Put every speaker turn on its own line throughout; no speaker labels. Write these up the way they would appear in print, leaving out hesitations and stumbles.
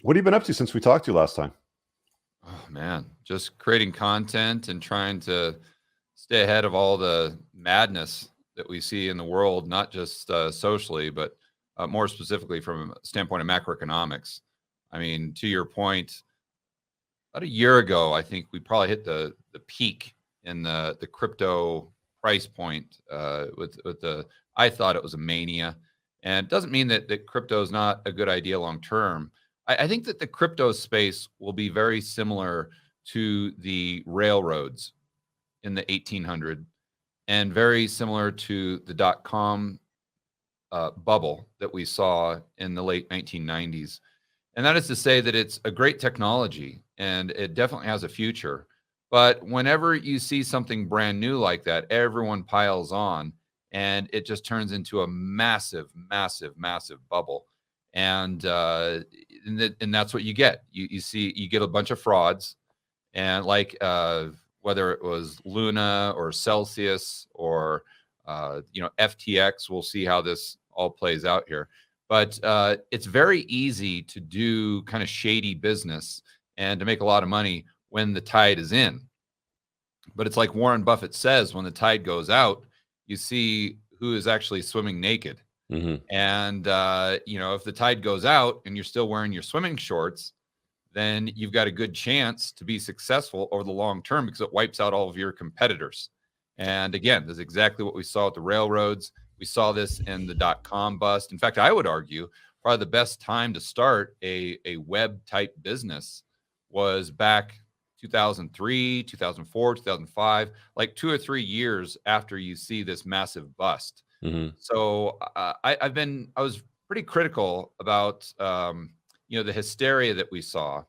What have you been up to since we talked to you last time?
Oh man, just creating content and trying to stay ahead of all the madness that we see in the world, not just socially, but more specifically from a standpoint of macroeconomics. I mean, to your point, about a year ago, I think we probably hit the peak in the crypto price point with the. I thought it was a mania, and it doesn't mean that crypto is not a good idea long term. I think that the crypto space will be very similar to the railroads in the 1800 and very similar to the .com bubble that we saw in the late 1990s. And that is to say that it's a great technology and it definitely has a future. But whenever you see something brand new like that, everyone piles on and it just turns into a massive, massive, massive bubble. And that's what you get. You see, you get a bunch of frauds, and whether it was Luna or Celsius or FTX, we'll see how this all plays out here. But it's very easy to do kind of shady business and to make a lot of money when the tide is in. But it's like Warren Buffett says, when the tide goes out, you see who is actually swimming naked.
Mm-hmm.
And if the tide goes out and you're still wearing your swimming shorts, then you've got a good chance to be successful over the long term because it wipes out all of your competitors. And again, this is exactly what we saw at the railroads. We saw this in the .com bust. In fact, I would argue probably the best time to start a web type business was back 2003, 2004, 2005, like 2 or 3 years after you see this massive bust.
Mm-hmm.
So I was pretty critical about the hysteria that we saw,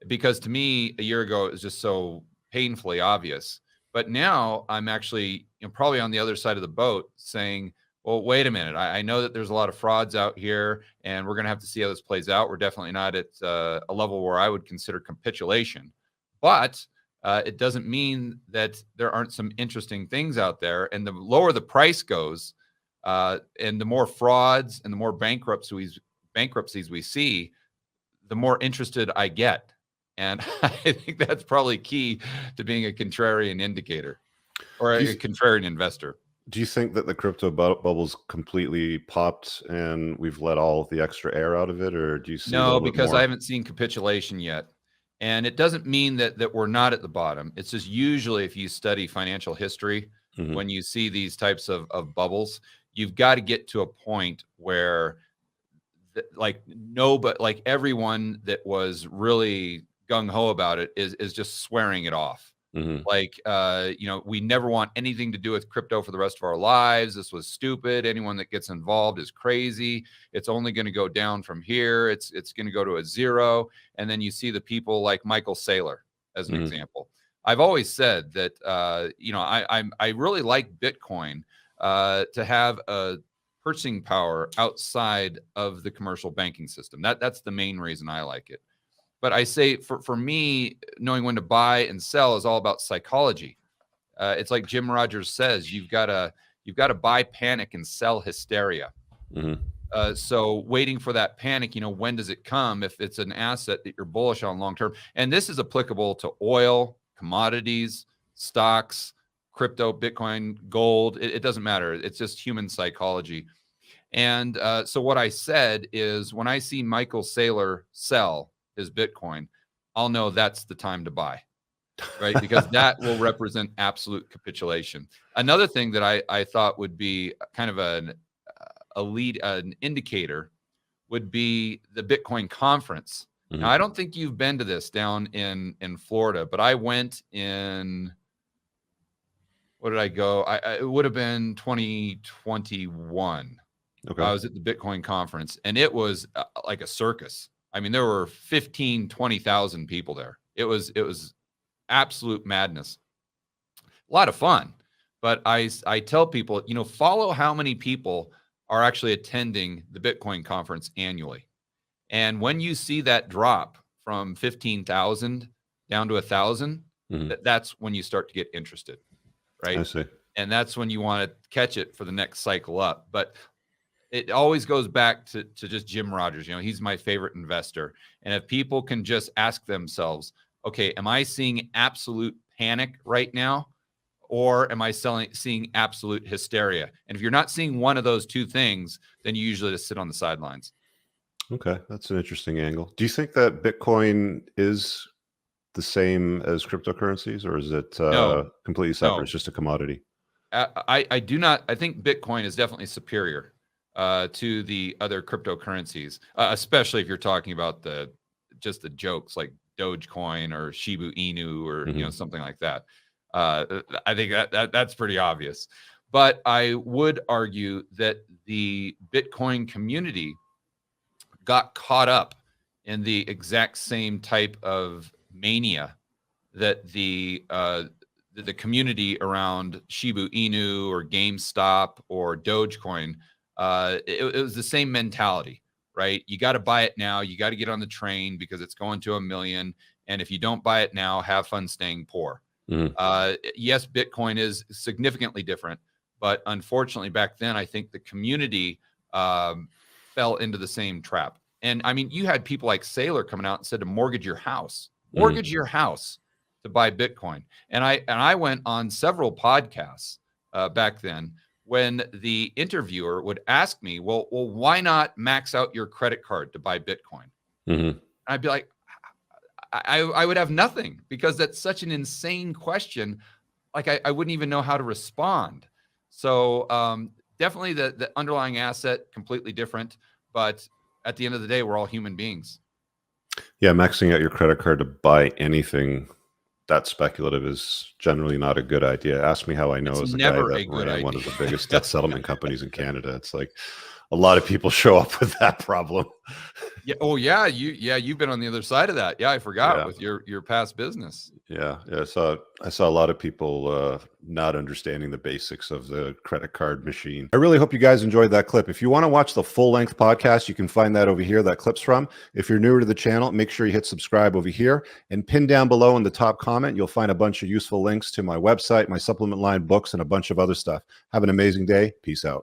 because to me a year ago it was just so painfully obvious. But now I'm actually probably on the other side of the boat saying, well, wait a minute. I know that there's a lot of frauds out here and we're going to have to see how this plays out. We're definitely not at a level where I would consider capitulation, but it doesn't mean that there aren't some interesting things out there. And the lower the price goes, and the more frauds and the more bankruptcies we see, the more interested I get. And I think that's probably key to being a contrarian indicator or
Do
a
you,
contrarian investor.
do you think that the crypto bubbles completely popped and we've let all the extra air out of it, or do you see a
No,
little bit
because I
more?
haven't seen capitulation yet. And it doesn't mean that we're not at the bottom. It's just usually if you study financial history,
Mm-hmm.
when you see these types of bubbles, you've got to get to a point where like everyone that was really gung ho about it is just swearing it off.
Mm-hmm.
Like, we never want anything to do with crypto for the rest of our lives. This was stupid. Anyone that gets involved is crazy. It's only going to go down from here. It's going to go to a zero. And then you see the people like Michael Saylor as an
Mm-hmm.
example. I've always said that I really like Bitcoin to have a purchasing power outside of the commercial banking system. That's the main reason I like it. But I say for me, knowing when to buy and sell is all about psychology. It's like Jim Rogers says, you've got to buy panic and sell hysteria.
Mm-hmm.
So waiting for that panic, when does it come? If it's an asset that you're bullish on long term, and this is applicable to oil, commodities, stocks, crypto, Bitcoin, gold. It doesn't matter. It's just human psychology. And so what I said is, when I see Michael Saylor sell his Bitcoin, I'll know that's the time to buy, right? Because that will represent absolute capitulation. Another thing that I thought would be kind of an indicator would be the Bitcoin conference.
Mm-hmm.
Now, I don't think you've been to this down in Florida, but I went in. What did I go? It would have been 2021.
Okay.
I was at the Bitcoin conference, and it was like a circus. I mean, there were 15, 20,000 people there. It was absolute madness. A lot of fun. But I tell people, follow how many people are actually attending the Bitcoin conference annually. And when you see that drop from 15,000 down to 1,000,
Mm-hmm.
that's when you start to get interested,
I
right?
see.
And that's when you want to catch it for the next cycle up. But it always goes back to just Jim Rogers. He's my favorite investor. And if people can just ask themselves, okay, am I seeing absolute panic right now? Or am I seeing absolute hysteria? And if you're not seeing one of those two things, then you usually just sit on the sidelines.
Okay, that's an interesting angle. Do you think that Bitcoin is the same as cryptocurrencies, or is it
No,
completely separate?
no.
It's just a commodity.
I do not. I think Bitcoin is definitely superior to the other cryptocurrencies, especially if you're talking about just the jokes like Dogecoin or Shiba Inu or something like that. I think that's pretty obvious. But I would argue that the Bitcoin community got caught up in the exact same type of mania that the community around Shiba Inu or GameStop or Dogecoin, it was the same mentality, right? You got to buy it now. You got to get on the train because it's going to 1 million. And if you don't buy it now, have fun staying poor. Yes, Bitcoin is significantly different, but unfortunately back then, I think the community fell into the same trap. And I mean, you had people like Saylor coming out and said to mortgage your house to buy Bitcoin. And I went on several podcasts back then when the interviewer would ask me, well, why not max out your credit card to buy Bitcoin? And I'd be like, I would have nothing, because that's such an insane question. Like I wouldn't even know how to respond. So definitely the underlying asset, completely different. But at the end of the day, we're all human beings.
Yeah, maxing out your credit card to buy anything that's speculative is generally not a good idea. Ask me how I know,
It's
as a guy
never
that
a good
ran one of
idea.
the biggest debt settlement companies in Canada. It's like a lot of people show up with that problem.
Yeah. Oh yeah. You've been on the other side of that. Yeah. I forgot with your past business.
Yeah. I saw a lot of people not understanding the basics of the credit card machine. I really hope you guys enjoyed that clip. If you want to watch the full-length podcast, you can find that over here, that clip's from. If you're newer to the channel, make sure you hit subscribe over here, and pin down below in the top comment, you'll find a bunch of useful links to my website, my supplement line, books, and a bunch of other stuff. Have an amazing day. Peace out.